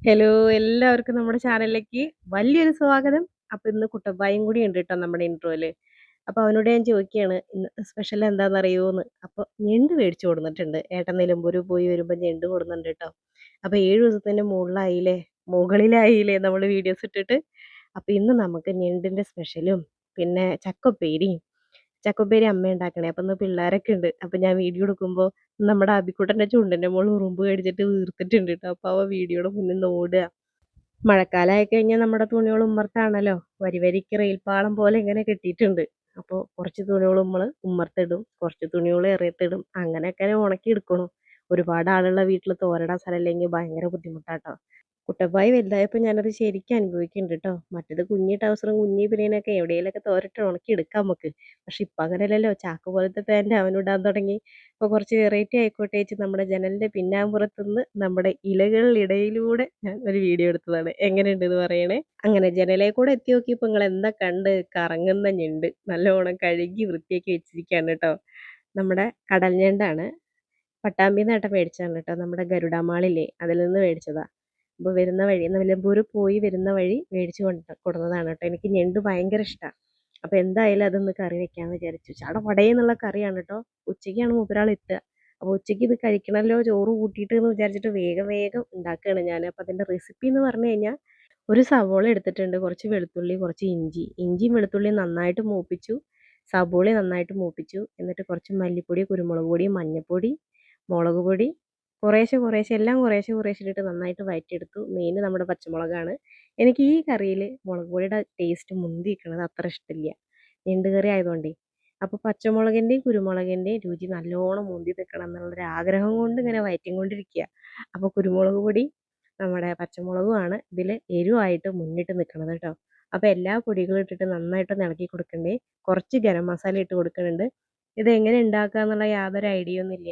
Hello എല്ലാവർക്കും നമ്മുടെ ചാനലിലേക്ക് വലിയൊരു സ്വാഗതം. അപ്പോൾ ഇന്ന് കുട്ടപ്പായും കൂടി ഉണ്ട് കേട്ടോ നമ്മുടെ ഇൻട്രോയില്. അപ്പോൾ അവനോട് ഞാൻ ചോദിക്കുകയാണ് ഇന്നത്തെ സ്പെഷ്യൽ എന്താണെന്ന് അറിയുമോന്ന്. അപ്പോൾ ഞണ്ട് മേടിച്ചു കൊടുത്തിട്ടുണ്ട്. ഏട്ടൻ നിലമ്പൂർ പോയി വരുമ്പോൾ ഞണ്ട് കൊടുക്കുന്നുണ്ട് കേട്ടോ. അപ്പോൾ 7 ദിവസത്തിൻ്റെ മുകളിലായില്ലേ നമ്മൾ വീഡിയോസ് ഇട്ടിട്ട്. അപ്പോൾ ഇന്ന് നമുക്ക് ഞണ്ടിൻ്റെ സ്പെഷ്യലും പിന്നെ ചക്കുപ്പേരി അമ്മ ഉണ്ടാക്കണേ. അപ്പം ഇന്ന് പിള്ളേരൊക്കെ ഉണ്ട്. അപ്പം ഞാൻ വീഡിയോ എടുക്കുമ്പോൾ നമ്മുടെ അബിക്കുട്ടൻ്റെ ചുണ്ടിൻ്റെ മോള് ഉറുമ്പ് കടിച്ചിട്ട് വീർത്തിട്ടുണ്ട് കേട്ടോ. അപ്പോൾ അവ വീഡിയോയുടെ മുന്നിൽ നിന്ന് ഓടുക. മഴക്കാലമായി കഴിഞ്ഞാൽ നമ്മുടെ തുണികൾ ഉമ്മർത്താണല്ലോ. വരി വരിക്ക് റെയിൽപ്പാളം പോലെ ഇങ്ങനെ കെട്ടിയിട്ടുണ്ട്. അപ്പോൾ കുറച്ച് തുണികൾ നമ്മൾ ഉമ്മർത്തിടും, കുറച്ച് തുണികൾ എറിയത്തിടും. അങ്ങനെയൊക്കെ ഉണക്കി എടുക്കണം. ഒരുപാട് ആളുള്ള വീട്ടിൽ തോരടാൻ സ്ഥലമില്ലെങ്കിൽ ഭയങ്കര ബുദ്ധിമുട്ടാട്ടോ. കുട്ടപ്പായി വലുതായപ്പോൾ ഞാനത് ശരിക്കും അനുഭവിക്കുന്നുണ്ട് കേട്ടോ. മറ്റേത് കുഞ്ഞി ട്രൗസറും കുഞ്ഞി ബനിയനൊക്കെ എവിടെയെങ്കിലുമൊക്കെ തോരട്ട് ഉണക്കി എടുക്കാം നമുക്ക്. പക്ഷെ ഇപ്പം അങ്ങനെയല്ലല്ലോ. ചാക്ക് പോലത്തെ പാൻറ്റ് അവനിടാൻ തുടങ്ങി. അപ്പോൾ കുറച്ച് വെറൈറ്റി ആയിക്കോട്ടെ വെച്ച് നമ്മുടെ ജനലിൻ്റെ പിന്നാമ്പുറത്തുനിന്ന് നമ്മുടെ ഇലകളിടയിലൂടെ ഞാൻ ഒരു വീഡിയോ എടുത്തതാണ്. എങ്ങനെയുണ്ടെന്ന് പറയണേ. അങ്ങനെ ജനലേ കൂടെ എത്തി നോക്കിയപ്പോൾ നിങ്ങൾ എന്താ കണ്ട് കറങ്ങുന്ന ഞണ്ട് നല്ലോണം കഴുകി വൃത്തിയാക്കി വെച്ചിരിക്കുകയാണ് കേട്ടോ. നമ്മുടെ കടൽ ഞണ്ടാണ്. പട്ടാമ്പിന്ന് ഏട്ടൻ മേടിച്ചതാണ് കേട്ടോ. നമ്മുടെ ഗരുഡാമാളില്ലേ അതിൽ നിന്ന് മേടിച്ചതാ. അപ്പോൾ വരുന്ന വഴി നിലമ്പൂർ പോയി വരുന്ന വഴി മേടിച്ച് കൊടുന്നതാണ് കേട്ടോ. എനിക്ക് ഞണ്ട് ഭയങ്കര ഇഷ്ടമാണ്. അപ്പോൾ എന്തായാലും അതൊന്ന് കറി വെക്കാമെന്ന് വിചാരിച്ചു. ചടപടയെന്നുള്ള കറിയാണ് കേട്ടോ. ഉച്ചയ്ക്കാണ് മൂപ്പരാൾ എത്തുക. അപ്പോൾ ഉച്ചയ്ക്ക് ഇത് കഴിക്കണമല്ലോ ചോറ് കൂട്ടിയിട്ട് എന്ന് വിചാരിച്ചിട്ട് വേഗം വേഗം ഉണ്ടാക്കുകയാണ് ഞാൻ. അപ്പോൾ അതിൻ്റെ റെസിപ്പി എന്ന് പറഞ്ഞു കഴിഞ്ഞാൽ ഒരു സവോള എടുത്തിട്ടുണ്ട്, കുറച്ച് വെളുത്തുള്ളി, കുറച്ച് ഇഞ്ചിയും വെളുത്തുള്ളിയും നന്നായിട്ട് മൂപ്പിച്ചു. സവോള നന്നായിട്ട് മൂപ്പിച്ചു. എന്നിട്ട് കുറച്ച് മല്ലിപ്പൊടി, കുരുമുളക് പൊടി, മഞ്ഞൾപ്പൊടി, മുളക് പൊടി കുറേശ്ശെ എല്ലാം കുറേശ്ശെ ഇട്ടിട്ട് നന്നായിട്ട് വഴറ്റിയെടുത്തു. മെയിൻ നമ്മുടെ പച്ചമുളകാണ്. എനിക്ക് ഈ കറിയിൽ മുളക് പൊടിയുടെ ടേസ്റ്റ് മുന്തി നിൽക്കുന്നത് അത്ര ഇഷ്ടമില്ല, ഞണ്ട് കറി ആയതുകൊണ്ടേ. അപ്പോൾ പച്ചമുളകിൻ്റെയും കുരുമുളകിൻ്റെയും രുചി നല്ലോണം മുന്തി നിൽക്കണം എന്നുള്ളൊരു ആഗ്രഹം കൊണ്ട് ഇങ്ങനെ വഴറ്റിക്കൊണ്ടിരിക്കുക. അപ്പോൾ കുരുമുളക് പൊടി നമ്മുടെ പച്ചമുളകുമാണ് ഇതിൽ എരിവായിട്ട് മുന്നിട്ട് നിൽക്കുന്നത് കേട്ടോ. അപ്പോൾ എല്ലാ പൊടികളും ഇട്ടിട്ട് നന്നായിട്ട് ഇളക്കി കൊടുക്കണ്ടേ. കുറച്ച് ഗരം മസാല ഇട്ട് കൊടുക്കുന്നുണ്ട്. ഇതെങ്ങനെ ഉണ്ടാക്കുക എന്നുള്ള യാതൊരു ഐഡിയ ഒന്നുമില്ല.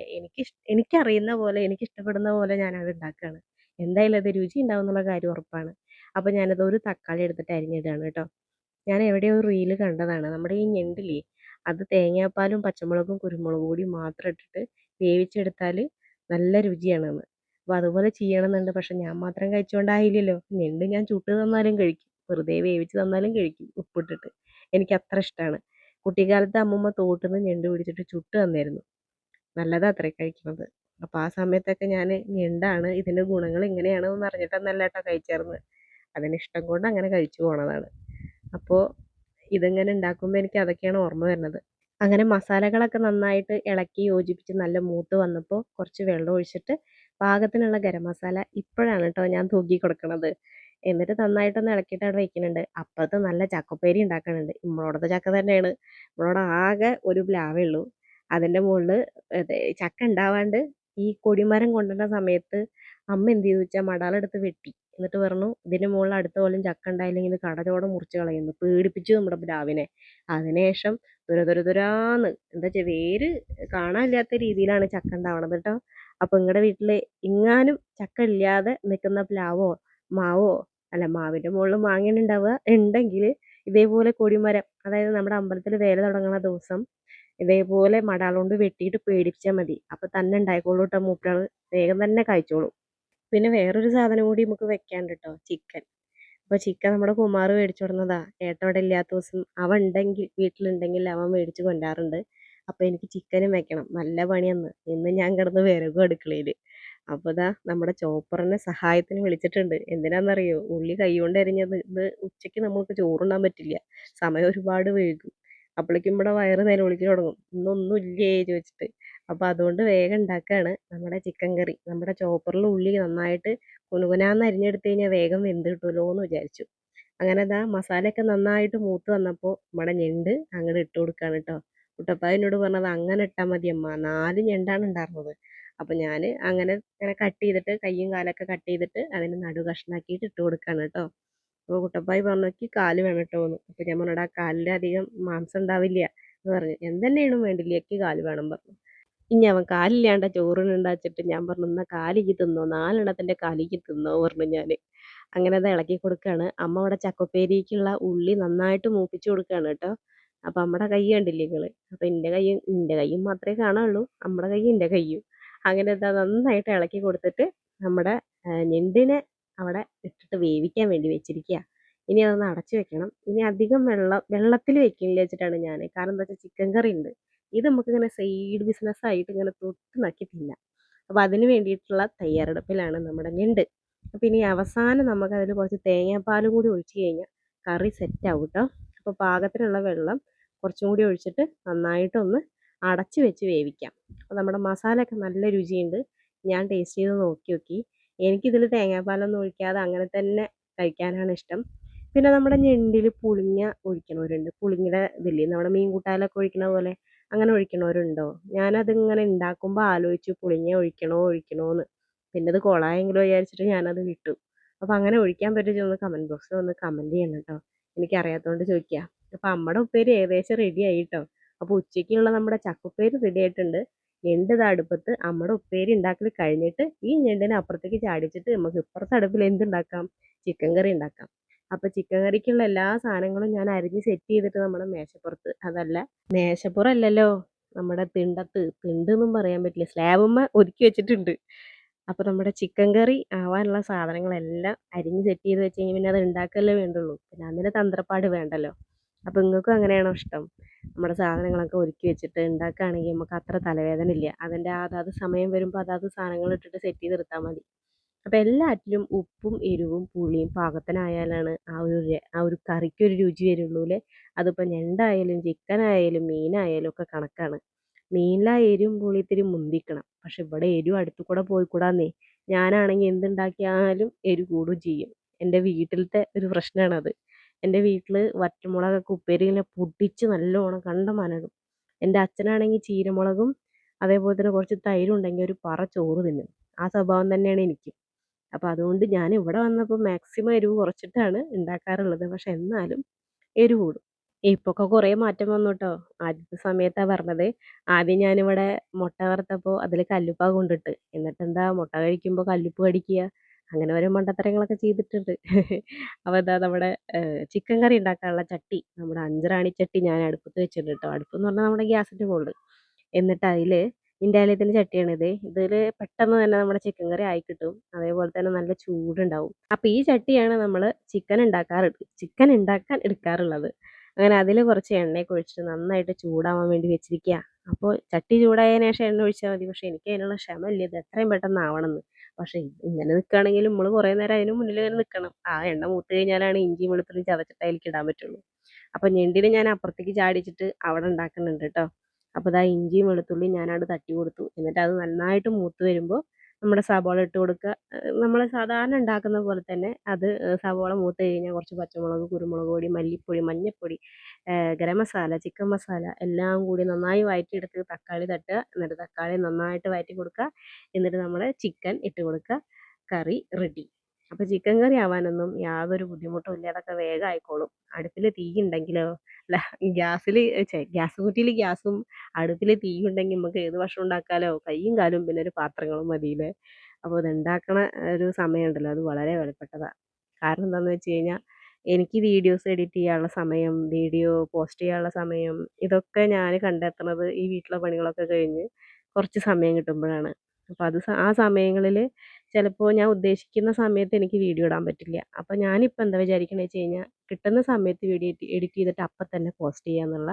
എനിക്കറിയുന്ന പോലെ എനിക്കിഷ്ടപ്പെടുന്ന പോലെ ഞാനത് ഉണ്ടാക്കുകയാണ്. എന്തായാലും അത് രുചി ഉണ്ടാവും എന്നുള്ള കാര്യം ഉറപ്പാണ്. അപ്പോൾ ഞാനത് ഒരു തക്കാളി എടുത്തിട്ട് അരിഞ്ഞിടുകയാണ് കേട്ടോ. ഞാൻ എവിടെയോ ഒരു റീല് കണ്ടതാണ്. നമ്മുടെ ഈ ഞണ്ടില്ലേ അത് തേങ്ങാപ്പാലും പച്ചമുളകും കുരുമുളക് പൊടിയും മാത്രം ഇട്ടിട്ട് വേവിച്ചെടുത്താൽ നല്ല രുചിയാണെന്ന്. അപ്പോൾ അതുപോലെ ചെയ്യണമെന്നുണ്ട്. പക്ഷെ ഞാൻ മാത്രം കഴിച്ചുകൊണ്ടായില്ലല്ലോ. ഞണ്ട് ഞാൻ ചുട്ട് തന്നാലും കഴിക്കും, വെറുതെ വേവിച്ച് തന്നാലും കഴിക്കും ഉപ്പിട്ടിട്ട്. എനിക്ക് അത്ര ഇഷ്ടമാണ്. കുട്ടിക്കാലത്ത് അമ്മൂമ്മ തോട്ടിൽ ഞണ്ട് പിടിച്ചിട്ട് ചുട്ട് തന്നിരുന്നു. നല്ലതാ അത്രേ കഴിക്കുന്നത്. അപ്പോൾ ആ സമയത്തൊക്കെ ഞാൻ ഞണ്ടാണ് ഇതിൻ്റെ ഗുണങ്ങൾ ഇങ്ങനെയാണെന്ന് അറിഞ്ഞിട്ടൊന്നല്ല കേട്ടോ കഴിച്ചായിരുന്നത്. അതിനിഷ്ടം കൊണ്ട് അങ്ങനെ കഴിച്ചു പോണതാണ്. അപ്പോൾ ഇതിങ്ങനെ ഉണ്ടാക്കുമ്പോൾ എനിക്ക് അതൊക്കെയാണ് ഓർമ്മ വരുന്നത്. അങ്ങനെ മസാലകളൊക്കെ നന്നായിട്ട് ഇളക്കി യോജിപ്പിച്ച് നല്ല മൂത്ത് വന്നപ്പോൾ കുറച്ച് വെള്ളം ഒഴിച്ചിട്ട് പാകത്തിനുള്ള ഗരം മസാല ഇപ്പോഴാണ് കേട്ടോ ഞാൻ തൂക്കി കൊടുക്കണത്. എന്നിട്ട് നന്നായിട്ടൊന്ന് ഇളക്കിയിട്ട് അവിടെ വയ്ക്കുന്നുണ്ട്. അപ്പുറത്ത് നല്ല ചക്കപ്പേരി ഉണ്ടാക്കുന്നുണ്ട്. നമ്മളോടത്തെ ചക്ക തന്നെയാണ്. നമ്മളോട് ആകെ ഒരു പ്ലാവേ ഉള്ളൂ. അതിൻ്റെ മുകളിൽ ചക്ക ഉണ്ടാവാണ്ട് ഈ കൊടിമരം കൊണ്ടുവരുന്ന സമയത്ത് അമ്മ എന്ത് ചെയ്തു വെച്ചാൽ മടാളെടുത്ത് വെട്ടി. എന്നിട്ട് പറഞ്ഞു ഇതിൻ്റെ മുകളിൽ അടുത്ത കൊല്ലം ചക്ക ഉണ്ടായില്ലെങ്കിൽ ഇത് കടചോടെ മുറിച്ച് കളയുന്നു. പേടിപ്പിച്ചു നമ്മുടെ പ്ലാവിനെ. അതിനുശേഷം തുരാന്ന് എന്താ വെച്ചാൽ വേര് കാണാനില്ലാത്ത രീതിയിലാണ് ചക്ക ഉണ്ടാവണത് കേട്ടോ. അപ്പോൾ നിങ്ങളുടെ വീട്ടിൽ എങ്ങാനും ചക്ക ഇല്ലാതെ നിൽക്കുന്ന പ്ലാവോ മാവോ അല്ല മാവിൻ്റെ മുകളിൽ മാങ്ങയാണ് ഉണ്ടാവുക ഉണ്ടെങ്കിൽ ഇതേപോലെ കൊടിമരം, അതായത് നമ്മുടെ അമ്പലത്തിൽ വേല തുടങ്ങുന്ന ദിവസം ഇതേപോലെ മടാളുകൊണ്ട് വെട്ടിയിട്ട് പേടിപ്പിച്ചാൽ മതി. അപ്പോൾ തന്നെ ഉണ്ടായിക്കോളൂ കേട്ടോ. മൂപ്പരാൾ വേഗം തന്നെ കഴിച്ചോളൂ. പിന്നെ വേറൊരു സാധനം കൂടി നമുക്ക് വെക്കാണ്ട് കേട്ടോ, ചിക്കൻ. അപ്പോൾ ചിക്കൻ നമ്മുടെ കുമാർ മേടിച്ചു കൊടുന്നതാ. ഏട്ടൻ ഇവിടെ ഇല്ലാത്ത ദിവസം അവൻ ഉണ്ടെങ്കിൽ വീട്ടിലുണ്ടെങ്കിൽ അവൻ മേടിച്ച് കൊണ്ടാറുണ്ട്. അപ്പോൾ എനിക്ക് ചിക്കനും വെക്കണം. നല്ല പണിയെന്ന് ഇന്ന് ഞാൻ കിടന്ന് വിറകും അടുക്കളയിൽ. അപ്പോൾ ഇതാ നമ്മുടെ ചോപ്പറിനെ സഹായത്തിന് വിളിച്ചിട്ടുണ്ട്. എന്തിനാണെന്നറിയോ, ഉള്ളി കൈകൊണ്ട് അരിഞ്ഞത് ഇത് ഉച്ചയ്ക്ക് നമുക്ക് ചോറുണ്ണാൻ പറ്റില്ല, സമയം ഒരുപാട് വൈകും. അപ്പോഴേക്കും ഇവിടെ വയറ് നിലവിളിക്ക് തുടങ്ങും, ഇന്നൊന്നും ഇല്ലേ ചോദിച്ചിട്ട്. അപ്പോൾ അതുകൊണ്ട് വേഗം ഉണ്ടാക്കുകയാണ് നമ്മുടെ ചിക്കൻ കറി. നമ്മുടെ ചോപ്പറിൽ ഉള്ളി നന്നായിട്ട് കുനുകുനാന്ന് അരിഞ്ഞെടുത്ത് കഴിഞ്ഞാൽ വേഗം വെന്ത് കിട്ടുമല്ലോ എന്ന് വിചാരിച്ചു. അങ്ങനെ ദാ മസാലയൊക്കെ നന്നായിട്ട് മൂത്ത് വന്നപ്പോൾ നമ്മുടെ ഞണ്ട് അങ്ങോട്ട് ഇട്ട് കൊടുക്കുകയാണ് കേട്ടോ. കുട്ടപ്പായ എന്നോട് പറഞ്ഞത് അങ്ങനെ ഇട്ടാൽ മതി അമ്മ, 4 ഞണ്ടാണ് ഉണ്ടായിരുന്നത്. അപ്പോൾ ഞാൻ അങ്ങനെ കട്ട് ചെയ്തിട്ട് കയ്യും കാലൊക്കെ കട്ട് ചെയ്തിട്ട് അതിന് നടു കഷ്ണാക്കിയിട്ട് ഇട്ട് കൊടുക്കുകയാണ് കേട്ടോ. അപ്പോൾ കുട്ടപ്പായി പറഞ്ഞു എനിക്ക് കാല് വേണം കേട്ടോ എന്ന്. അപ്പോൾ ഞാൻ പറഞ്ഞിട്ട് ആ കാലിൽ അധികം മാംസം ഉണ്ടാവില്ല എന്ന് പറഞ്ഞു. എന്തെന്നെയാണ് വേണ്ടില്ല, എനിക്ക് കാല് വേണം പറഞ്ഞു. ഇനി അവൻ കാലില്ലാണ്ട ചോറിനുണ്ടാച്ചിട്ട് ഞാൻ പറഞ്ഞു എന്നാൽ കാലിക്ക് തിന്നോ, 4 കാലിക്ക് തിന്നോ പറഞ്ഞു ഞാൻ. അങ്ങനെ അത് ഇളക്കി കൊടുക്കുകയാണ്. അമ്മ അവിടെ ചക്കപ്പേരിക്കുള്ള ഉള്ളി നന്നായിട്ട് മൂപ്പിച്ച് കൊടുക്കുകയാണ് കേട്ടോ. അപ്പം നമ്മുടെ കൈ കണ്ടില്ലേ നിങ്ങൾ. അപ്പം എൻ്റെ കൈയും മാത്രമേ കാണുള്ളൂ, നമ്മുടെ കൈ എൻ്റെ കൈയും. അങ്ങനെ എന്താ നന്നായിട്ട് ഇളക്കി കൊടുത്തിട്ട് നമ്മുടെ ഞണ്ടിനെ അവിടെ ഇട്ടിട്ട് വേവിക്കാൻ വേണ്ടി വെച്ചിരിക്കുക. ഇനി അതൊന്ന് അടച്ച് വെക്കണം. ഇനി അധികം വെള്ളത്തിൽ വെക്കില്ല വെച്ചിട്ടാണ് ഞാൻ. കാരണം എന്താ വെച്ചാൽ ചിക്കൻ കറി ഉണ്ട്. ഇത് നമുക്കിങ്ങനെ സൈഡ് ബിസിനസ്സായിട്ട് ഇങ്ങനെ തൊട്ട് നക്കി തിന്നാം. അപ്പോൾ അതിന് വേണ്ടിയിട്ടുള്ള തയ്യാറെടുപ്പിലാണ് നമ്മുടെ ഞണ്ട്. അപ്പോൾ ഇനി അവസാനം നമുക്കതിൽ കുറച്ച് തേങ്ങാപ്പാലും കൂടി ഒഴിച്ച് കഴിഞ്ഞാൽ കറി സെറ്റാവും കേട്ടോ. അപ്പോൾ പാകത്തിനുള്ള വെള്ളം കുറച്ചും കൂടി ഒഴിച്ചിട്ട് നന്നായിട്ടൊന്ന് അടച്ച് വെച്ച് വേവിക്കാം. അപ്പോൾ നമ്മുടെ മസാലയൊക്കെ നല്ല രുചിയുണ്ട്. ഞാൻ ടേസ്റ്റ് ചെയ്ത് നോക്കി. എനിക്കിതിൽ തേങ്ങാപ്പാലൊന്നും ഒഴിക്കാതെ അങ്ങനെ തന്നെ കഴിക്കാനാണ് ഇഷ്ടം. പിന്നെ നമ്മുടെ ഞണ്ടിൽ പുളിങ്ങ ഒഴിക്കണവരുണ്ട്. പുളിങ്ങയുടെ ഇതില്ലേ നമ്മുടെ മീൻ കൂട്ടാനിലൊക്കെ ഒഴിക്കണ പോലെ അങ്ങനെ ഒഴിക്കണവരുണ്ടോ? ഞാനതിങ്ങനെ ഉണ്ടാക്കുമ്പോൾ ആലോചിച്ചു പുളിങ്ങ ഒഴിക്കണോന്ന്. പിന്നെ അത് കൊളായെങ്കിലും വിചാരിച്ചിട്ട് ഞാനത് വിട്ടു. അപ്പോൾ അങ്ങനെ ഒഴിക്കാൻ പറ്റുമോ ഒന്ന് കമൻറ്റ് ബോക്സിൽ ഒന്ന് കമൻറ്റ് ചെയ്യണം കേട്ടോ. എനിക്കറിയാത്തതുകൊണ്ട് ചോദിക്കുക. അപ്പോൾ അമ്മയുടെ ഉപ്പേരി ഏകദേശം റെഡി ആയി കേട്ടോ. അപ്പോൾ ഉച്ചയ്ക്കുള്ള നമ്മുടെ ചക്കുപ്പേരി റെഡി ആയിട്ടുണ്ട്. ഞണ്ട് ഇതാ അടുപ്പത്ത്. അമ്മയുടെ ഉപ്പേരി ഉണ്ടാക്കൽ കഴിഞ്ഞിട്ട് ഈ ഞണ്ടിനെ അപ്പുറത്തേക്ക് ചാടിച്ചിട്ട് നമുക്ക് ഇപ്പുറത്തെ അടുപ്പിൽ എന്തുണ്ടാക്കാം? ചിക്കൻ കറി ഉണ്ടാക്കാം. അപ്പോൾ ചിക്കൻ കറിക്കുള്ള എല്ലാ സാധനങ്ങളും ഞാൻ അരിഞ്ഞ് സെറ്റ് ചെയ്തിട്ട് നമ്മുടെ മേശപ്പുറത്ത്, അതല്ല മേശപ്പുറമല്ലല്ലോ, നമ്മുടെ തിണ്ടെന്നും പറയാൻ പറ്റില്ല, സ്ലാബുമ്മ ഒതുക്കി വെച്ചിട്ടുണ്ട്. അപ്പോൾ നമ്മുടെ ചിക്കൻ കറി ആവാനുള്ള സാധനങ്ങളെല്ലാം അരിഞ്ഞ് സെറ്റ് ചെയ്ത് വെച്ച് കഴിഞ്ഞാൽ പിന്നെ അത് ഉണ്ടാക്കല്ലേ വേണ്ടുള്ളൂ. പിന്നെ അതിന് തന്ത്രപ്പാട് വേണ്ടല്ലോ. അപ്പോൾ നിങ്ങൾക്കും അങ്ങനെയാണോ ഇഷ്ടം? നമ്മുടെ സാധനങ്ങളൊക്കെ ഒരുക്കി വെച്ചിട്ട് ഉണ്ടാക്കുകയാണെങ്കിൽ നമുക്ക് അത്ര തലവേദന ഇല്ല. അതിൻ്റെ അതാത് സമയം വരുമ്പോൾ അതാത് സാധനങ്ങൾ ഇട്ടിട്ട് സെറ്റ് ചെയ്തെടുത്താൽ മതി. അപ്പോൾ എല്ലാറ്റിലും ഉപ്പും എരിവും പുളിയും പാകത്തിനായാലാണ് ആ ഒരു കറിക്കൊരു രുചി വരുള്ളൂ അല്ലേ. അതിപ്പോൾ ഞണ്ടായാലും ചിക്കനായാലും മീനായാലും ഒക്കെ കണക്കാണ്. മീനിലാ എരിവും പുളി ഇത്തിരി മുന്തിക്കണം. പക്ഷെ ഇവിടെ എരിവ് അടുത്ത് കൂടെ പോയിക്കൂടാന്നേ. ഞാനാണെങ്കിൽ എന്തുണ്ടാക്കിയാലും എരിവ് കൂടുകയും ചെയ്യും. എൻ്റെ വീട്ടിലത്തെ ഒരു പ്രശ്നമാണത്. എൻ്റെ വീട്ടിൽ വറ്റൽമുളകൊക്കെ ഉപ്പേരി ഇങ്ങനെ പൊടിച്ച് നല്ലോണം കണ്ടമാനം ഇടും. എൻ്റെ അച്ഛനാണെങ്കിൽ ചീരമുളകും അതേപോലെ തന്നെ കുറച്ച് തൈരും ഉണ്ടെങ്കിൽ ഒരു പറ ചോറ് തിന്നും. ആ സ്വഭാവം തന്നെയാണ് എനിക്കും. അപ്പോൾ അതുകൊണ്ട് ഞാൻ ഇവിടെ വന്നപ്പോൾ മാക്സിമം എരിവ് കുറച്ചിട്ടാണ് ഉണ്ടാക്കാറുള്ളത്. പക്ഷെ എന്നാലും എരിവ് കൂടും. ഇപ്പൊക്കെ കുറേ മാറ്റം വന്നു ട്ടോ. ആദ്യത്തെ സമയത്താ പറഞ്ഞത്. ആദ്യം ഞാനിവിടെ മുട്ട വറുത്തപ്പോൾ അതിൽ കല്ലുപ്പാ കൊണ്ടിട്ട്. എന്നിട്ടെന്താ മുട്ട കഴിക്കുമ്പോൾ കല്ലുപ്പ് കടിക്കുക. അങ്ങനെ ഓരോ മണ്ടത്തരങ്ങളൊക്കെ ചെയ്തിട്ടുണ്ട്. അപ്പോൾ ഇതാ നമ്മുടെ ചിക്കൻ കറി ഉണ്ടാക്കാനുള്ള ചട്ടി, നമ്മുടെ അഞ്ചറാണി ചട്ടി ഞാൻ അടുപ്പത്ത് വെച്ചിട്ടുണ്ട് ട്ടോ. അടുപ്പെന്ന് പറഞ്ഞാൽ നമ്മുടെ ഗ്യാസിൻ്റെ മുകളിൽ. എന്നിട്ട് അതിൽ ഇന്റാലിയത്തിൻ്റെ ചട്ടിയാണിത്. ഇതിൽ പെട്ടെന്ന് തന്നെ നമ്മുടെ ചിക്കൻ കറി ആയി കിട്ടും. അതേപോലെ തന്നെ നല്ല ചൂടുണ്ടാവും. അപ്പോൾ ഈ ചട്ടിയാണ് നമ്മൾ ചിക്കൻ ഉണ്ടാക്കാൻ എടുക്കാറുള്ളത്. അങ്ങനെ അതിൽ കുറച്ച് എണ്ണയൊക്കെ ഒഴിച്ചിട്ട് നന്നായിട്ട് ചൂടാവാൻ വേണ്ടി വെച്ചിരിക്കുക. അപ്പോൾ ചട്ടി ചൂടായതിനു ശേഷം എണ്ണ ഒഴിച്ചാൽ മതി. പക്ഷേ എനിക്ക് അതിനുള്ള ക്ഷമയില്ല ഇത് എത്രയും പെട്ടെന്ന് ആവണമെന്ന്. പക്ഷേ ഇങ്ങനെ നിൽക്കുകയാണെങ്കിൽ നമ്മൾ കുറേ നേരം അതിന് മുന്നിൽ ഇങ്ങനെ നിൽക്കണം. ആ എണ്ണ മൂത്ത് കഴിഞ്ഞാലാണ് ഇഞ്ചി വെളുത്തുള്ളി ചതച്ചിട്ട് അതിലേക്ക് ഇടാൻ പറ്റുള്ളൂ. അപ്പോൾ ഞണ്ടിനെ ഞാൻ അപ്പുറത്തേക്ക് ചാടിച്ചിട്ട് അവിടെ ഉണ്ടാക്കുന്നുണ്ട് കേട്ടോ. അപ്പോൾ ഇതാ ഇഞ്ചിയും വെളുത്തുള്ളിയും ഞാനവിടെ തട്ടി കൊടുത്തു. എന്നിട്ട് അത് നന്നായിട്ട് മൂത്ത് വരുമ്പോൾ നമ്മുടെ സവാള ഇട്ട് കൊടുക്കുക. നമ്മൾ സാധാരണ ഉണ്ടാക്കുന്ന പോലെ തന്നെ അത് സവാള മൂത്ത് കഴിഞ്ഞാൽ കുറച്ച് പച്ചമുളക്, കുരുമുളക് പൊടി, മല്ലിപ്പൊടി, മഞ്ഞൾപ്പൊടി, ഗരം മസാല, ചിക്കൻ മസാല എല്ലാം കൂടി നന്നായി വഴറ്റിയെടുത്ത് തക്കാളി തട്ടുക. എന്നിട്ട് തക്കാളി നന്നായിട്ട് വഴറ്റി കൊടുക്കുക. എന്നിട്ട് നമ്മൾ ചിക്കൻ ഇട്ട് കൊടുക്കുക. കറി റെഡി. അപ്പോൾ ചിക്കൻ കറി ആവാനൊന്നും യാതൊരു ബുദ്ധിമുട്ടും ഇല്ല. അതൊക്കെ വേഗം ആയിക്കോളും. അടുപ്പിൽ തീ ഉണ്ടെങ്കിലോ, അല്ല ഗ്യാസിൽ ഗ്യാസ് കുറ്റിയിൽ ഗ്യാസും അടുപ്പിൽ തീ ഉണ്ടെങ്കിൽ നമുക്ക് ഏത് ഭക്ഷണം ഉണ്ടാക്കാമല്ലോ. കയ്യും കാലും പിന്നെ ഒരു പാത്രങ്ങളും മതിയില്ലേ. അപ്പോൾ ഇതുണ്ടാക്കണ ഒരു സമയമുണ്ടല്ലോ അത് വളരെ വിലപ്പെട്ടതാണ്. കാരണം എന്താണെന്ന് വെച്ച് കഴിഞ്ഞാൽ എനിക്ക് വീഡിയോസ് എഡിറ്റ് ചെയ്യാനുള്ള സമയം, വീഡിയോ പോസ്റ്റ് ചെയ്യാനുള്ള സമയം, ഇതൊക്കെ ഞാൻ കണ്ടെത്തുന്നത് ഈ വീട്ടിലെ പണികളൊക്കെ കഴിഞ്ഞ് കുറച്ച് സമയം കിട്ടുമ്പോഴാണ്. അപ്പോൾ ആ സമയങ്ങളിൽ ചിലപ്പോൾ ഞാൻ ഉദ്ദേശിക്കുന്ന സമയത്ത് എനിക്ക് വീഡിയോ ഇടാൻ പറ്റില്ല. അപ്പോൾ ഞാനിപ്പോൾ എന്താ വിചാരിക്കണതെന്ന് വെച്ച് കഴിഞ്ഞാൽ കിട്ടുന്ന സമയത്ത് വീഡിയോ എഡിറ്റ് ചെയ്തിട്ട് അപ്പം തന്നെ പോസ്റ്റ് ചെയ്യാന്നുള്ള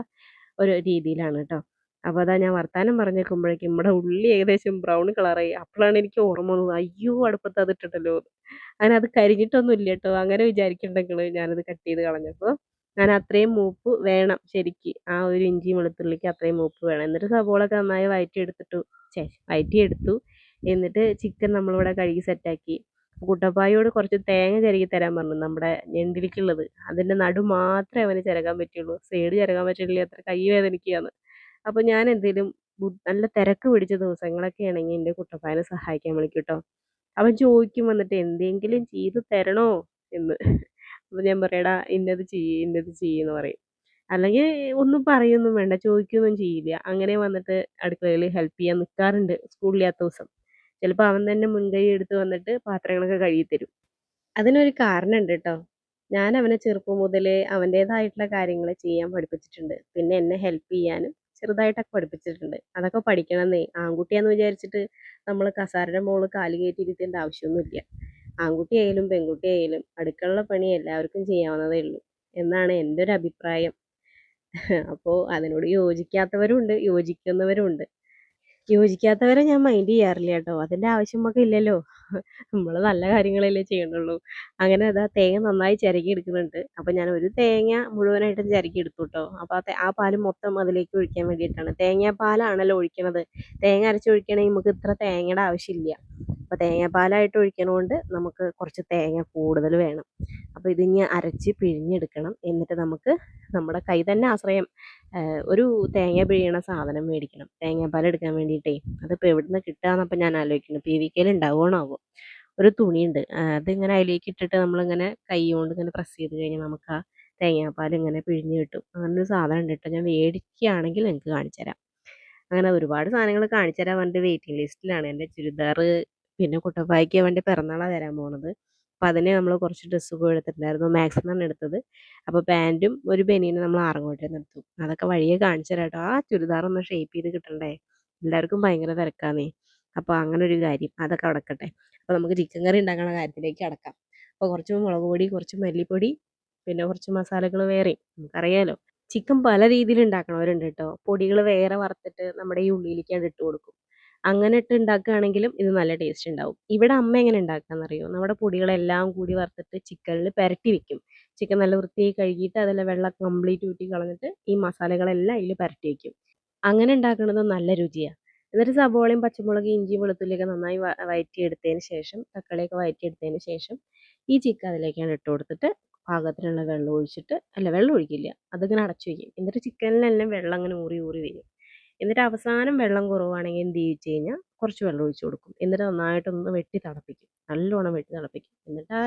ഒരു രീതിയിലാണ് കേട്ടോ. അപ്പോൾ അതാ ഞാൻ വർത്താനം പറഞ്ഞ് നിൽക്കുമ്പോഴേക്കും നമ്മുടെ ഉള്ളി ഏകദേശം ബ്രൗൺ കളറായി. അപ്പോഴാണ് എനിക്ക് ഓർമ്മ വന്നത്, അയ്യോ അടുപ്പത്ത് അതിട്ടിട്ടല്ലോ എന്ന്. അങ്ങനെ അത് കരിഞ്ഞിട്ടൊന്നും ഇല്ല കേട്ടോ. അങ്ങനെ വിചാരിക്കണ്ടെങ്കിൽ ഞാനത് കട്ട് ചെയ്ത് കളഞ്ഞപ്പോൾ ഞാൻ അത്രയും മൂപ്പ് വേണം ശരിക്ക്. ആ ഒരു ഇഞ്ചി വെളുത്തുള്ളിക്ക് അത്രയും മൂപ്പ് വേണം. എന്നിട്ട് സവോളയൊക്കെ നന്നായി വഴറ്റിയെടുത്തു. എന്നിട്ട് ചിക്കൻ നമ്മളിവിടെ കഴുകി സെറ്റാക്കി. കുട്ടപ്പായോട് കുറച്ച് തേങ്ങ ചിരകി തരാൻ പറഞ്ഞു, നമ്മുടെ ഞണ്ടിലേക്കുള്ളത്. അതിൻ്റെ നടു മാത്രമേ അവന് ചിരകാൻ പറ്റുള്ളൂ. സൈഡ് ചിരകാൻ പറ്റില്ല, അത്ര കൈ വേദനിക്കുകയാണ്. അപ്പോൾ ഞാൻ എന്തേലും നല്ല തിരക്ക് പിടിച്ച ദിവസങ്ങളൊക്കെ ആണെങ്കിൽ എൻ്റെ കുട്ടപ്പായനെ സഹായിക്കാൻ വിളിക്കും കേട്ടോ. അവൻ ചോദിക്കും വന്നിട്ട് എന്തെങ്കിലും ചെയ്ത് തരണോ എന്ന്. അപ്പോൾ ഞാൻ പറയടാ ഇന്നത് ചെയ്യെന്ന് പറയും. അല്ലെങ്കിൽ ഒന്നും പറയൊന്നും വേണ്ട, ചോദിക്കുകയൊന്നും ചെയ്യില്ല. അങ്ങനെ വന്നിട്ട് അടുക്കളയിൽ ഹെൽപ്പ് ചെയ്യാൻ നിൽക്കാറുണ്ട് സ്കൂളില്ലാത്ത ദിവസം. ചിലപ്പോൾ അവൻ തന്നെ മുൻകൈ എടുത്ത് വന്നിട്ട് പാത്രങ്ങളൊക്കെ കഴുകി തരും. അതിനൊരു കാരണമുണ്ട് കേട്ടോ. ഞാൻ അവനെ ചെറുപ്പം മുതലേ അവൻ്റേതായിട്ടുള്ള കാര്യങ്ങൾ ചെയ്യാൻ പഠിപ്പിച്ചിട്ടുണ്ട്. പിന്നെ എന്നെ ഹെൽപ്പ് ചെയ്യാനും ചെറുതായിട്ടൊക്കെ പഠിപ്പിച്ചിട്ടുണ്ട്. അതൊക്കെ പഠിക്കണമെന്നേ. ആൺകുട്ടിയാന്ന് വിചാരിച്ചിട്ട് നമ്മൾ കസാരയുടെ മുകളിൽ കാല് കയറ്റി ഇരുത്തേണ്ട ആവശ്യമൊന്നുമില്ല. ആൺകുട്ടിയായാലും പെൺകുട്ടിയായാലും അടുക്കള പണി എല്ലാവർക്കും ചെയ്യാവുന്നതേ ഉള്ളൂ എന്നാണ് എൻ്റെ ഒരു അഭിപ്രായം. അപ്പോൾ അതിനോട് യോജിക്കാത്തവരുണ്ട്, യോജിക്കുന്നവരുണ്ട്. യോജിക്കാത്തവരെ ഞാൻ മൈൻഡ് ചെയ്യാറില്ല കേട്ടോ. അതിൻ്റെ ആവശ്യം നമുക്കില്ലല്ലോ. നമ്മള് നല്ല കാര്യങ്ങളല്ലേ ചെയ്യണുള്ളൂ. അങ്ങനെ അതാ തേങ്ങ നന്നായി ചിരകി എടുക്കുന്നുണ്ട്. അപ്പോൾ ഞാൻ ഒരു തേങ്ങ മുഴുവനായിട്ടും ചിരകി എടുത്തു ട്ടോ. അപ്പോൾ ആ പാല് മൊത്തം അതിലേക്ക് ഒഴിക്കാൻ വേണ്ടിയിട്ടാണ്. തേങ്ങാപ്പാലാണല്ലോ ഒഴിക്കണത്. തേങ്ങ അരച്ചൊഴിക്കുകയാണെങ്കിൽ നമുക്ക് ഇത്ര തേങ്ങയുടെ ആവശ്യമില്ല. അപ്പോൾ തേങ്ങാപ്പാലായിട്ട് ഒഴിക്കണോണ്ട് നമുക്ക് കുറച്ച് തേങ്ങ കൂടുതൽ വേണം. അപ്പോൾ ഇതിനി അരച്ച് പിഴിഞ്ഞെടുക്കണം. എന്നിട്ട് നമുക്ക് നമ്മുടെ കൈ തന്നെ ആശ്രയം ഒരു തേങ്ങ പിഴിയണ സാധനം മേടിക്കണം. തേങ്ങാപ്പാൽ എടുക്കാൻ വേണ്ടിയിട്ടേ. അതിപ്പോൾ എവിടുന്ന് കിട്ടുകയെന്നപ്പോൾ ഞാൻ ആലോചിക്കുന്നത്. PVKയിൽ ഉണ്ടാവുകയാണാവോ? ഒരു തുണിയുണ്ട്. അതിങ്ങനെ അതിലേക്ക് ഇട്ടിട്ട് നമ്മളിങ്ങനെ കൈ കൊണ്ട് ഇങ്ങനെ പ്രസ് ചെയ്ത് കഴിഞ്ഞാൽ നമുക്ക് ആ തേങ്ങാപ്പാൽ ഇങ്ങനെ പിഴിഞ്ഞ് കിട്ടും. അങ്ങനൊരു സാധനം ഉണ്ട് കേട്ടോ. ഞാൻ മേടിക്കുകയാണെങ്കിൽ നിങ്ങൾക്ക് കാണിച്ചു തരാം. അങ്ങനെ ഒരുപാട് സാധനങ്ങൾ കാണിച്ചു തരാൻ വേണ്ടി വെയിറ്റിംഗ് ലിസ്റ്റിലാണ്. എൻ്റെ ചുരിദാറ് പിന്നെ കുട്ടപ്പായ്ക്ക് അവൻ്റെ പിറന്നാളാണ് വരാൻ പോണത്. അപ്പോൾ അതിന് നമ്മൾ കുറച്ച് ഡ്രസ്സൊക്കെ എടുത്തിട്ടുണ്ടായിരുന്നു. മാക്സിമം എടുത്തത്. അപ്പോൾ പാൻറ്റും ഒരു ബനിയനും നമ്മൾ ആറങ്ങോട്ടേന്ന് എടുത്തു. അതൊക്കെ വഴിയെ കാണിച്ചു തരാം കേട്ടോ. ആ ചുരിദാറൊന്ന് ഷേപ്പ് ചെയ്ത് കിട്ടണ്ടേ. എല്ലാവർക്കും ഭയങ്കര തിരക്കാന്നേ. അപ്പോൾ അങ്ങനെ ഒരു കാര്യം. അതൊക്കെ അടക്കട്ടെ. അപ്പോൾ നമുക്ക് ചിക്കൻ കറി ഉണ്ടാക്കുന്ന കാര്യത്തിലേക്ക് കടക്കാം. അപ്പോൾ കുറച്ച് മുളക് പൊടി, കുറച്ച് മല്ലിപ്പൊടി, പിന്നെ കുറച്ച് മസാലകൾ വേറെയും നമുക്കറിയാലോ. ചിക്കൻ പല രീതിയിൽ ഉണ്ടാക്കണവരുണ്ട് കേട്ടോ. പൊടികൾ വേറെ വറുത്തിട്ട് നമ്മുടെ ഈ ഉള്ളിയിലേക്കാണ് ഇട്ട് കൊടുക്കും. അങ്ങനെ ഇട്ട് ഉണ്ടാക്കുകയാണെങ്കിലും ഇത് നല്ല ടേസ്റ്റ് ഉണ്ടാവും. ഇവിടെ അമ്മ എങ്ങനെ ഉണ്ടാക്കാന്നറിയോ? നമ്മുടെ പൊടികളെല്ലാം കൂടി വറുത്തിട്ട് ചിക്കനിൽ പുരട്ടി വെക്കും. ചിക്കൻ നല്ല വൃത്തിയായി കഴുകിയിട്ട് അതിലെ വെള്ളം കംപ്ലീറ്റ് ഊറ്റി കളഞ്ഞിട്ട് ഈ മസാലകളെല്ലാം അതിൽ പുരട്ടി വെക്കും. അങ്ങനെ ഉണ്ടാക്കുന്നത് നല്ല രുചിയാണ്. എന്നിട്ട് സബോളയും പച്ചമുളക് ഇഞ്ചി വെളുത്തുള്ളിയൊക്കെ നന്നായി വഴറ്റിയെടുത്തതിന് ശേഷം തക്കാളിയൊക്കെ വഴറ്റിയെടുത്തതിന് ശേഷം ഈ ചിക്കൻ അതിലേക്കാണ് ഇട്ട് കൊടുത്തിട്ട് പാകത്തിനുള്ള വെള്ളം ഒഴിച്ചിട്ട് അല്ല വെള്ളം ഒഴിക്കില്ല അതിങ്ങനെ അടച്ചു വയ്ക്കും. എന്നിട്ട് ചിക്കനിലെല്ലാം വെള്ളം അങ്ങനെ ഊറി ഊറി വരും. എന്നിട്ട് അവസാനം വെള്ളം കുറവാണെങ്കിൽ എന്ത് ചെയ്യിച്ച് കഴിഞ്ഞാൽ കുറച്ച് വെള്ളം ഒഴിച്ച് കൊടുക്കും. എന്നിട്ട് നന്നായിട്ടൊന്ന് വെട്ടി തിളപ്പിക്കും. നല്ലോണം വെട്ടി തിളപ്പിക്കും. എന്നിട്ട് ആ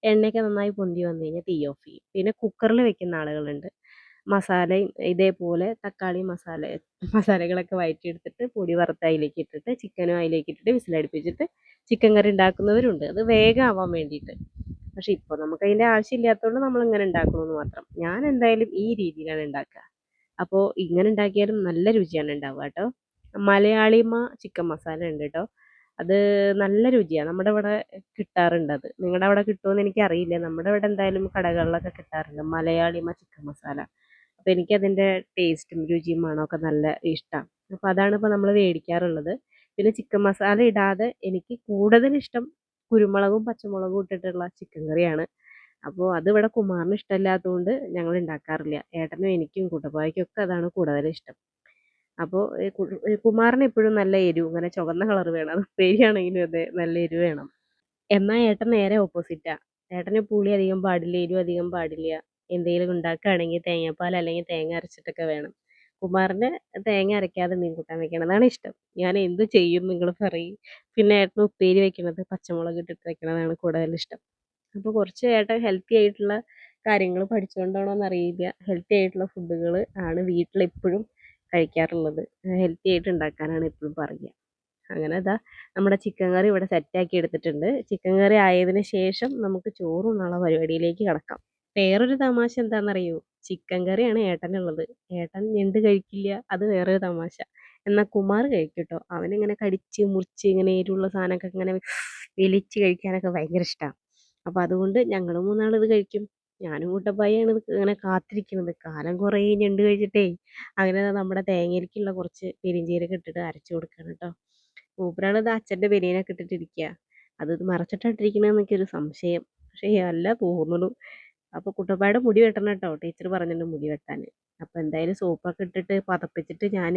എണ്ണയൊക്കെ നന്നായി പൊന്തി വന്നു കഴിഞ്ഞാൽ തീ ഓഫ് ചെയ്യും. പിന്നെ കുക്കറിൽ വെക്കുന്ന ആളുകളുണ്ട്. മസാലയും ഇതേപോലെ തക്കാളി മസാലകളൊക്കെ വഴറ്റിയെടുത്തിട്ട് പൊടി വറുത്ത് അതിലേക്ക് ഇട്ടിട്ട് ചിക്കനും അതിലേക്ക് ഇട്ടിട്ട് വിസിലടുപ്പിച്ചിട്ട് ചിക്കൻ കറി ഉണ്ടാക്കുന്നവരുണ്ട്. അത് വേഗം ആവാൻ വേണ്ടിയിട്ട്. പക്ഷെ ഇപ്പോൾ നമുക്ക് അതിൻ്റെ ആവശ്യമില്ലാത്തതുകൊണ്ട് നമ്മൾ ഇങ്ങനെ ഉണ്ടാക്കണമെന്ന് മാത്രം. ഞാൻ എന്തായാലും ഈ രീതിയിലാണ് ഉണ്ടാക്കുക. അപ്പോൾ ഇങ്ങനെ ഉണ്ടാക്കിയാലും നല്ല രുചിയാണ് ഉണ്ടാവുക കേട്ടോ. മലയാളിമ ചിക്കൻ മസാല ഉണ്ട് കേട്ടോ. അത് നല്ല രുചിയാണ്. നമ്മുടെ ഇവിടെ കിട്ടാറുണ്ട് അത്. നിങ്ങളുടെ അവിടെ കിട്ടുമോയെന്ന് എനിക്കറിയില്ല. നമ്മുടെ ഇവിടെ എന്തായാലും കടകളിലൊക്കെ കിട്ടാറുണ്ട് മലയാളിമ ചിക്കൻ മസാല. അപ്പോൾ എനിക്കതിൻ്റെ ടേസ്റ്റും രുചിയും മണമൊക്കെ നല്ല ഇഷ്ടമാണ്. അപ്പോൾ അതാണ് ഇപ്പോൾ നമ്മൾ മേടിക്കാറുള്ളത്. പിന്നെ ചിക്കൻ മസാല ഇടാതെ എനിക്ക് കൂടുതലിഷ്ടം കുരുമുളകും പച്ചമുളകും ഇട്ടിട്ടുള്ള ചിക്കൻ കറിയാണ്. അപ്പോൾ അതിവിടെ കുമാറിന് ഇഷ്ടമില്ലാത്തതുകൊണ്ട് ഞങ്ങൾ ഉണ്ടാക്കാറില്ല. ഏട്ടനും എനിക്കും കുട്ടപ്പായ്ക്കും ഒക്കെ അതാണ് കൂടുതലിഷ്ടം. അപ്പോൾ കുമാറിന് എപ്പോഴും നല്ല എരിവ് ഇങ്ങനെ ചുവന്ന കളർ വേണം. അത് ഉപ്പേരിയാണെങ്കിലും അതെ നല്ല എരിവ് വേണം. എന്നാൽ ഏട്ടൻ നേരെ ഓപ്പോസിറ്റാ. ഏട്ടന് പുളി അധികം പാടില്ല, എരിവ് അധികം പാടില്ല. എന്തെങ്കിലും ഉണ്ടാക്കുകയാണെങ്കിൽ തേങ്ങാപ്പാൽ അല്ലെങ്കിൽ തേങ്ങ അരച്ചിട്ടൊക്കെ വേണം. കുമാറിന് തേങ്ങ അരയ്ക്കാതെ മീൻ കൂട്ടാൻ വെക്കണതാണ് ഇഷ്ടം. ഞാൻ എന്ത് ചെയ്യും നിങ്ങൾ പറയും. പിന്നെ ഏട്ടന് ഉപ്പേരി വെക്കണത് പച്ചമുളക് ഇട്ടിട്ട് വെക്കണതാണ് കൂടുതലിഷ്ടം. അപ്പോൾ കുറച്ച് ഏട്ടൻ ഹെൽത്തി ആയിട്ടുള്ള കാര്യങ്ങൾ പഠിച്ചുകൊണ്ടാണോ എന്നറിയില്ല. ഹെൽത്തി ആയിട്ടുള്ള ഫുഡുകൾ ആണ് വീട്ടിലെപ്പോഴും കഴിക്കാറുള്ളത്. ഹെൽത്തി ആയിട്ട് ഉണ്ടാക്കാനാണ് എപ്പോഴും പറയുക. അങ്ങനെ ഇതാ നമ്മുടെ ചിക്കൻ കറി ഇവിടെ സെറ്റാക്കി എടുത്തിട്ടുണ്ട്. ചിക്കൻ കറി ആയതിന് ശേഷം നമുക്ക് ചോറുണ്ണാനുള്ള പരിപാടിയിലേക്ക് കടക്കാം. വേറൊരു തമാശ എന്താണെന്നറിയോ? ചിക്കൻ കറിയാണ് ഏട്ടനുള്ളത്. ഏട്ടൻ ഞണ്ട് കഴിക്കില്ല. അത് വേറൊരു തമാശ. എന്നാൽ കുമാർ കഴിക്കും കേട്ടോ. അവനിങ്ങനെ കടിച്ച് മുറിച്ച് ഇങ്ങനെ എരിവുള്ള സാധനമൊക്കെ ഇങ്ങനെ വലിച്ച് കഴിക്കാനൊക്കെ ഭയങ്കര ഇഷ്ടമാണ്. അപ്പോൾ അതുകൊണ്ട് ഞങ്ങൾ മൂന്നാൾ ഇത് കഴിക്കും. ഞാനും കുട്ടപ്പായാണ് ഇത് ഇങ്ങനെ കാത്തിരിക്കുന്നത്. കാലം കുറേ ഞണ്ട് കഴിച്ചിട്ടേ. അങ്ങനെ നമ്മുടെ തേങ്ങയിലേക്കുള്ള കുറച്ച് പെരിഞ്ചീരകം ഇട്ടിട്ട് അരച്ച് കൊടുക്കണം കേട്ടോ. മൂപ്പരാളിത് അച്ഛൻ്റെ ബനിയനൊക്കെ ഇട്ടിട്ടിരിക്കുക. അത് മറച്ചിട്ടായിട്ടിരിക്കണമെന്നൊക്കെ ഒരു സംശയം. പക്ഷേ അല്ല തോന്നുന്നു. അപ്പോൾ കുട്ടപ്പായുടെ മുടി വെട്ടണം കേട്ടോ. ടീച്ചർ പറഞ്ഞിട്ടുണ്ട് മുടി വെട്ടാൻ. അപ്പോൾ എന്തായാലും സോപ്പൊക്കെ ഇട്ടിട്ട് പതപ്പിച്ചിട്ട് ഞാൻ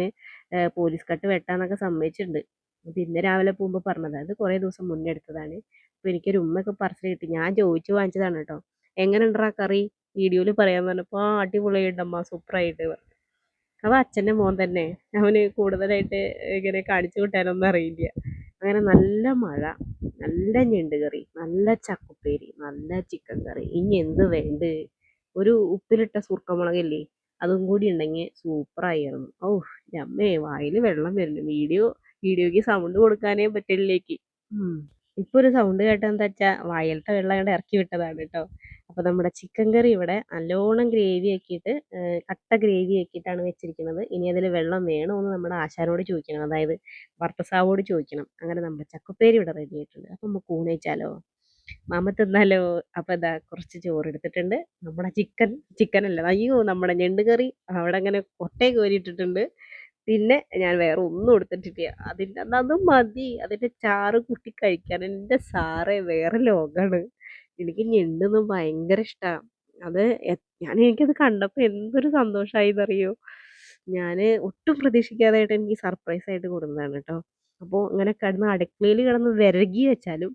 പോലീസ് കട്ട് വെട്ടാന്നൊക്കെ സമ്മതിച്ചിട്ടുണ്ട്. അപ്പോൾ ഇന്ന് രാവിലെ പോകുമ്പോൾ പറഞ്ഞതാണ്. അത് കുറേ ദിവസം മുന്നേ എടുത്തതാണ്. അപ്പോൾ എനിക്കൊരു ഉമ്മയൊക്കെ പാർസൽ കിട്ടി. ഞാൻ ചോദിച്ചു വാങ്ങിച്ചതാണ് കേട്ടോ. എങ്ങനെ ഉണ്ടെടാ കറി? വീഡിയോയിൽ പറയാൻ പറഞ്ഞപ്പോൾ അടിപൊളിയായിട്ടമ്മ സൂപ്പറായിട്ട് പറഞ്ഞു. അവൻ അച്ഛൻ്റെ മോൻ തന്നെ. അവന് കൂടുതലായിട്ട് ഇങ്ങനെ കാണിച്ചു കൂട്ടാനൊന്നും അറിയില്ല. അങ്ങനെ നല്ല മഴ, നല്ല ഞണ്ട് കറി, നല്ല ചക്കുപ്പേരി, നല്ല ചിക്കൻ കറി. ഇനി എന്ത് വേണ്ട? ഒരു ഉപ്പിലിട്ട സുർക്കമുളകില്ലേ? അതും കൂടി ഉണ്ടെങ്കിൽ സൂപ്പറായിരുന്നു. ഓ അമ്മേ വായിൽ വെള്ളം വരുന്നു. വീഡിയോയ്ക്ക് സൗണ്ട് കൊടുക്കാനേ പറ്റില്ലേക്ക്. ഇപ്പോൾ ഒരു സൗണ്ട് കേട്ടതെന്താ വെച്ചാൽ വായിലത്തെ വെള്ളം അങ്ങോട്ട് ഇറക്കി വിട്ടതാണ് കേട്ടോ. അപ്പോൾ നമ്മുടെ ചിക്കൻ കറി ഇവിടെ നല്ലോണം ഗ്രേവി ആക്കിയിട്ട് കട്ട ഗ്രേവി ആക്കിയിട്ടാണ് വെച്ചിരിക്കുന്നത്. ഇനി അതിൽ വെള്ളം വേണമെന്ന് നമ്മുടെ ആശാനോട് ചോദിക്കണം. അതായത് ഭർത്തസാവോട് ചോദിക്കണം. അങ്ങനെ നമ്മുടെ ചക്കുപ്പേരി ഇവിടെ റെഡി ആയിട്ടുണ്ട്. അപ്പോൾ നമുക്ക് ഊണ് കഴിച്ചാലോ? മാമ തിന്നാലോ? അപ്പൊ ഇതാ കുറച്ച് ചോറെടുത്തിട്ടുണ്ട്. നമ്മുടെ ചിക്കനല്ല അയ്യോ! നമ്മുടെ ഞണ്ട് കറി അവിടെ അങ്ങനെ കൊട്ടേ കോരിയിട്ടിട്ടുണ്ട്. പിന്നെ ഞാൻ വേറെ ഒന്നും എടുത്തിട്ടില്ല. അതും മതി. അതിന്റെ ചാറ് കൂട്ടി കഴിക്കാൻ എൻ്റെ സാറേ വേറെ ലോകാണ്. എനിക്ക് ഞണ്ടെന്ന് ഭയങ്കര ഇഷ്ടാ. അത് എനിക്കത് കണ്ടപ്പോ എന്തൊരു സന്തോഷായിന്നറിയോ? ഞാന് ഒട്ടും പ്രതീക്ഷിക്കാതായിട്ട് എനിക്ക് സർപ്രൈസ് ആയിട്ട് കൊടുന്നതാണ് ട്ടോ. അപ്പൊ ഇങ്ങനെ കിടന്ന് അടുക്കളയിൽ കിടന്ന് വിരകി വെച്ചാലും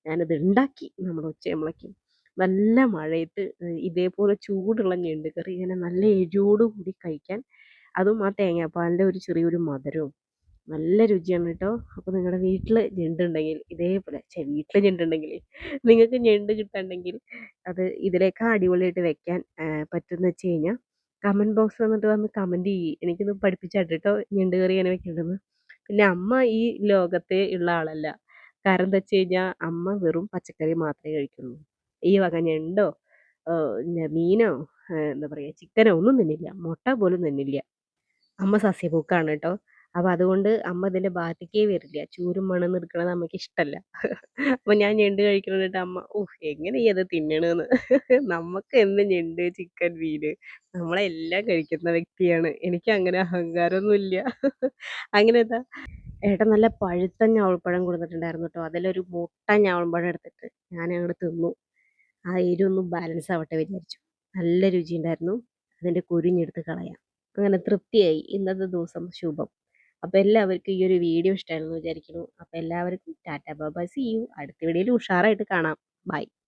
ഞാനത് ഉണ്ടാക്കി നമ്മുടെ ഉച്ചയാകുമ്പളേക്കും. നല്ല മഴയത്ത് ഇതേപോലെ ചൂടുള്ള ഞണ്ട് കറി ഇങ്ങനെ നല്ല എരിവോട് കൂടി കഴിക്കാൻ അതും ആ തേങ്ങാപ്പാലിൻ്റെ ഒരു ചെറിയൊരു മധുരവും നല്ല രുചിയാണ് കേട്ടോ. അപ്പോൾ നിങ്ങളുടെ വീട്ടിൽ ഞണ്ടുണ്ടെങ്കിൽ ഇതേപോലെ വീട്ടിൽ ഞണ്ടുണ്ടെങ്കിൽ നിങ്ങൾക്ക് ഞണ്ട് കിട്ടുന്നുണ്ടെങ്കിൽ അത് ഇതിലേക്കാ അടിപൊളിയായിട്ട് വെക്കാൻ പറ്റുമെന്ന് വെച്ച് കഴിഞ്ഞാൽ കമൻറ്റ് ബോക്സിൽ വന്നിട്ട് വന്ന് കമൻറ്റ് ചെയ്യ്. എനിക്കൊന്ന് പഠിപ്പിച്ചാട്ട് കേട്ടോ ഞണ്ട് കറി എങ്ങനെ വെക്കേണ്ടതെന്ന്. പിന്നെ അമ്മ ഈ ലോകത്തെ ഉള്ള ആളല്ല. കാരണം എന്താ വെച്ച് കഴിഞ്ഞാൽ അമ്മ വെറും പച്ചക്കറി മാത്രമേ കഴിക്കുള്ളൂ. ഈ വക ഞണ്ടോ മീനോ എന്താ പറയുക ചിക്കനോ ഒന്നും തിന്നില്ല. മുട്ട പോലും തിന്നില്ല. അമ്മ സസ്യഭുക്കാണ് ട്ടോ. അപ്പൊ അതുകൊണ്ട് അമ്മ ഇതിന്റെ ഭാഗത്തേക്കേ വരില്ല. ചൂരും മണന്ന് എടുക്കണത് അമ്മയ്ക്ക് ഇഷ്ടല്ല. അപ്പൊ ഞാൻ ഞണ്ട് കഴിക്കണ കണ്ടിട്ട് അമ്മ "ഓഹ്! എങ്ങനെ നീ അത് തിന്നണ്ന്ന്?" നമ്മക്ക് എന്നും ഞണ്ട്, ചിക്കൻ, മീന് നമ്മളെല്ലാം കഴിക്കുന്ന വ്യക്തിയാണ്. എനിക്ക് അങ്ങനെ അഹങ്കാരൊന്നുല്ല. അങ്ങനെ ഇതാ ഏട്ടൻ നല്ല പഴുത്ത ഞാവൽപ്പഴം കൊണ്ടുവന്നിട്ടുണ്ടായിരുന്നു ട്ടോ. അതിലൊരു മുട്ട ഞാവൽപ്പഴം എടുത്തിട്ട് ഞാനങ്ങട് തിന്നു. ആ എരിവൊന്ന് ബാലൻസ് ആവട്ടെ വിചാരിച്ചു. നല്ല രുചിയുണ്ടായിരുന്നു. അതിന്റെ കുരു ഇഞ്ഞി എടുത്ത് കളയാം. അങ്ങനെ തൃപ്തിയായി. ഇന്നത്തെ ദിവസം ശുഭം. അപ്പൊ എല്ലാവർക്കും ഈ ഒരു വീഡിയോ ഇഷ്ടമായെന്ന് വിചാരിക്കുന്നു. അപ്പൊ എല്ലാവർക്കും tata bye bye see you. അടുത്ത വീഡിയോയിൽ ഉഷാറായിട്ട് കാണാം. ബൈ.